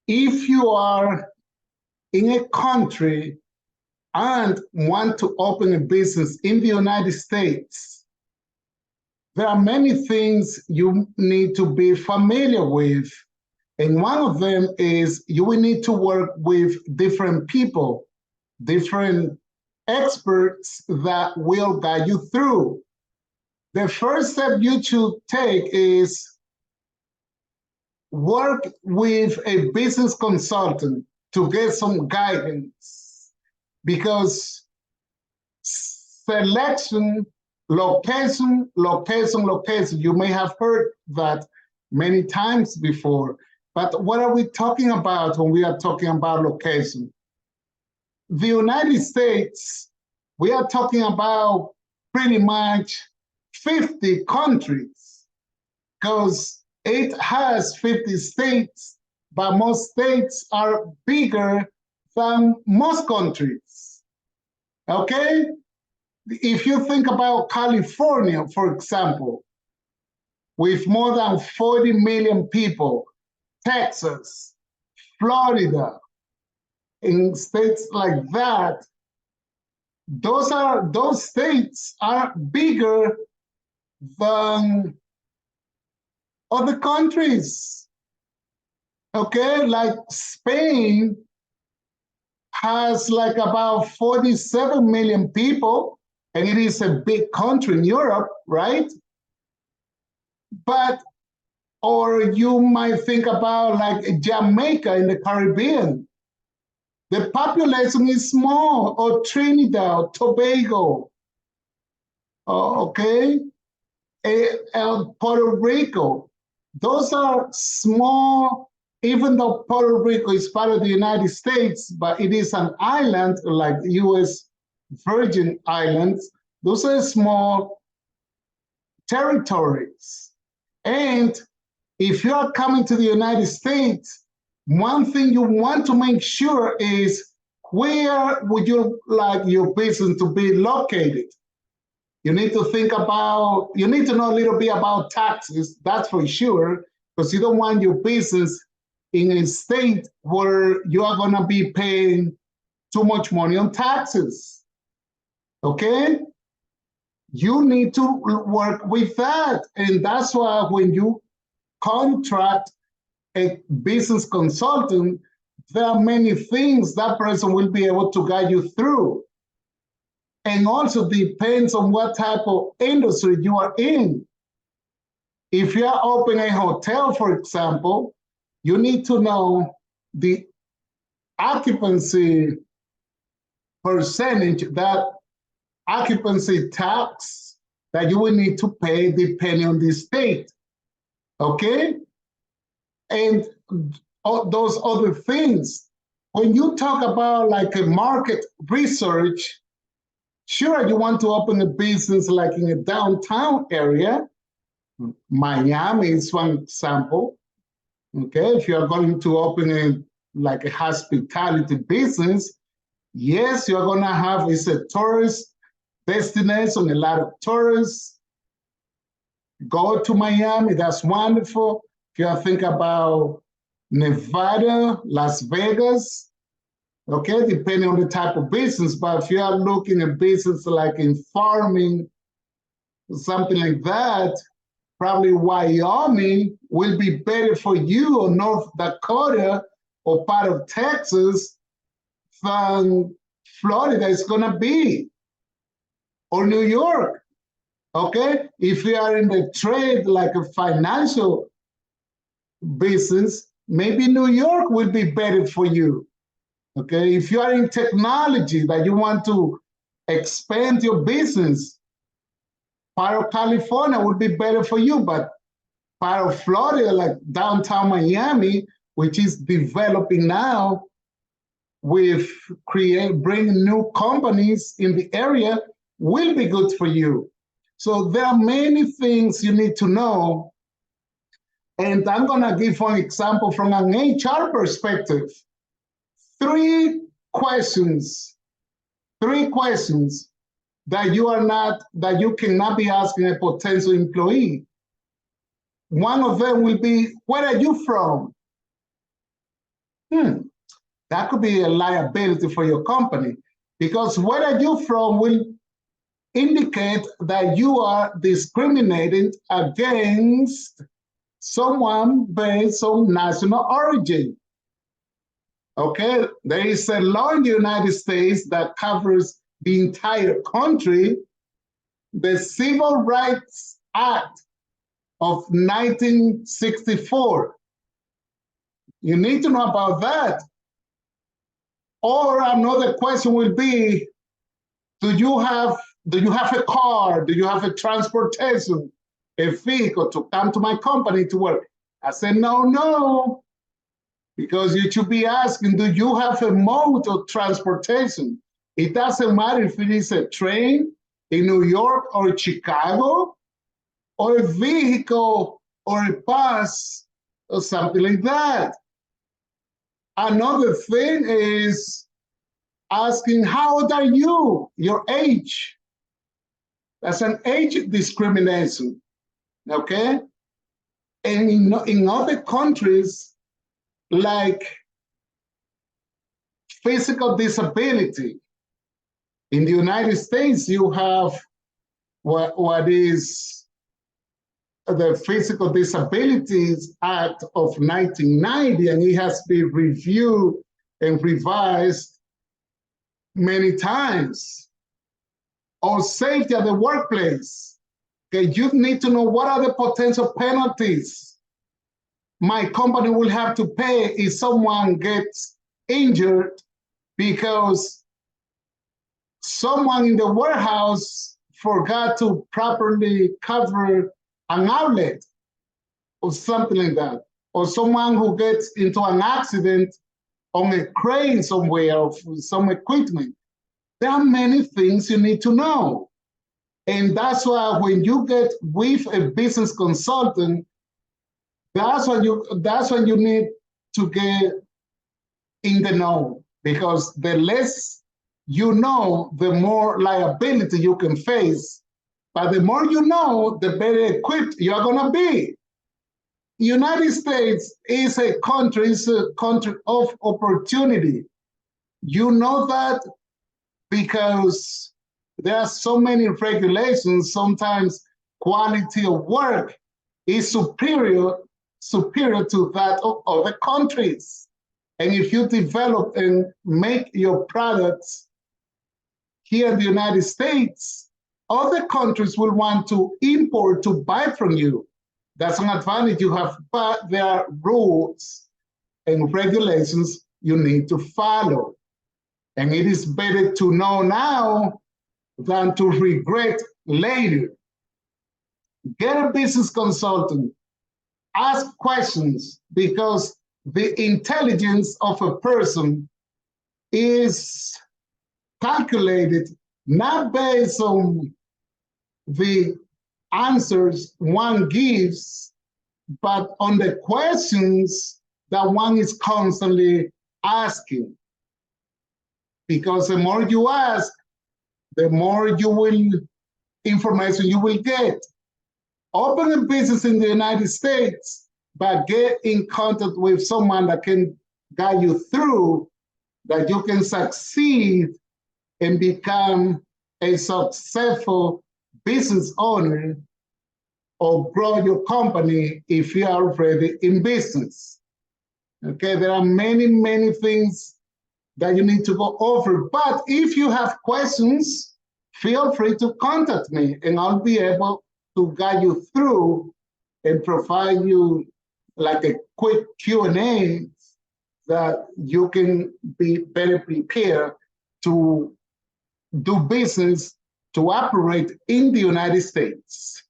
if you are in a country and want to open a business in the United States, there are many things you need to be familiar with. And one of them is you will need to work with different people, different experts that will guide you through. The first step you should take is work with a business consultant to get some guidance, because selection, location, you may have heard that many times before, but what are we talking about when we are talking about location? The United States, we are talking about pretty much 50 countries, because it has 50 states, but most states are bigger than most countries, okay? If you think about California, for example, with more than 40 million people, Texas, Florida, in states like that, those states are bigger than other countries. Okay, like Spain has like about 47 million people, and it is a big country in Europe, right? But, or you might think about like Jamaica in the Caribbean. The population is small, or Trinidad, Tobago, okay? Puerto Rico. Those are small, even though Puerto Rico is part of the United States, but it is an island like U.S. Virgin Islands. Those are small territories. And if you are coming to the United States, one thing you want to make sure is, where would you like your business to be located? You need to think about, you need to know a little bit about taxes, that's for sure, because you don't want your business in a state where you are gonna be paying too much money on taxes, okay? You need to work with that. And that's why when you contract a business consultant, there are many things that person will be able to guide you through. And also depends on what type of industry you are in. If you are opening a hotel, for example, you need to know the occupancy percentage, that occupancy tax that you will need to pay depending on the state, okay? And all those other things. When you talk about like a market research, sure, you want to open a business like in a downtown area. Miami is one example. Okay, if you are going to open like a hospitality business, yes, you're gonna have, it's a tourist destination, a lot of tourists go to Miami, that's wonderful. If you think about Nevada, Las Vegas, okay, depending on the type of business, but if you are looking at business like in farming, something like that, probably Wyoming will be better for you, or North Dakota, or part of Texas, than Florida is gonna be, or New York, okay? If you are in the trade, like a financial business, maybe New York will be better for you. Okay, if you are in technology that you want to expand your business, part of California would be better for you, but part of Florida, like downtown Miami, which is developing now with bringing new companies in the area, will be good for you. So there are many things you need to know. And I'm gonna give one example from an HR perspective. Three questions that you cannot be asking a potential employee. One of them will be, where are you from? That could be a liability for your company, because where you're from will indicate that you are discriminating against someone based on national origin. Okay, there is a law in the United States that covers the entire country, the Civil Rights Act of 1964. You need to know about that. Or another question will be, do you have a car? Do you have a transportation, a vehicle to come to my company to work? I said, no, because you should be asking, do you have a mode of transportation? It doesn't matter if it is a train in New York or Chicago, or a vehicle or a bus or something like that. Another thing is asking, how old are you? Your age. That's an age discrimination, okay? And in other countries, like physical disability, in the United States, you have what is the Physical Disabilities Act of 1990, and it has been reviewed and revised many times. Or safety at the workplace. Okay, you need to know what are the potential penalties my company will have to pay if someone gets injured because someone in the warehouse forgot to properly cover an outlet or something like that. Or someone who gets into an accident on a crane somewhere or some equipment. There are many things you need to know. And that's why when you get with a business consultant, that's when you need to get in the know, because the less you know, the more liability you can face. But the more you know, the better equipped you're gonna be. United States is a country of opportunity. You know that because there are so many regulations. Sometimes quality of work is superior to that of other countries. And if you develop and make your products here in the United States, other countries will want to import to buy from you. That's an advantage you have, but there are rules and regulations you need to follow. And it is better to know now than to regret later. Get a business consultant, ask questions, because the intelligence of a person is calculated not based on the answers one gives, but on the questions that one is constantly asking. Because the more you ask, the more information you will get. Open a business in the United States, but get in contact with someone that can guide you through, that you can succeed and become a successful business owner or grow your company if you are already in business. Okay, there are many, many things that you need to go over. But if you have questions, feel free to contact me and I'll be able to guide you through and provide you like a quick Q&A that you can be better prepared to do business, to operate in the United States.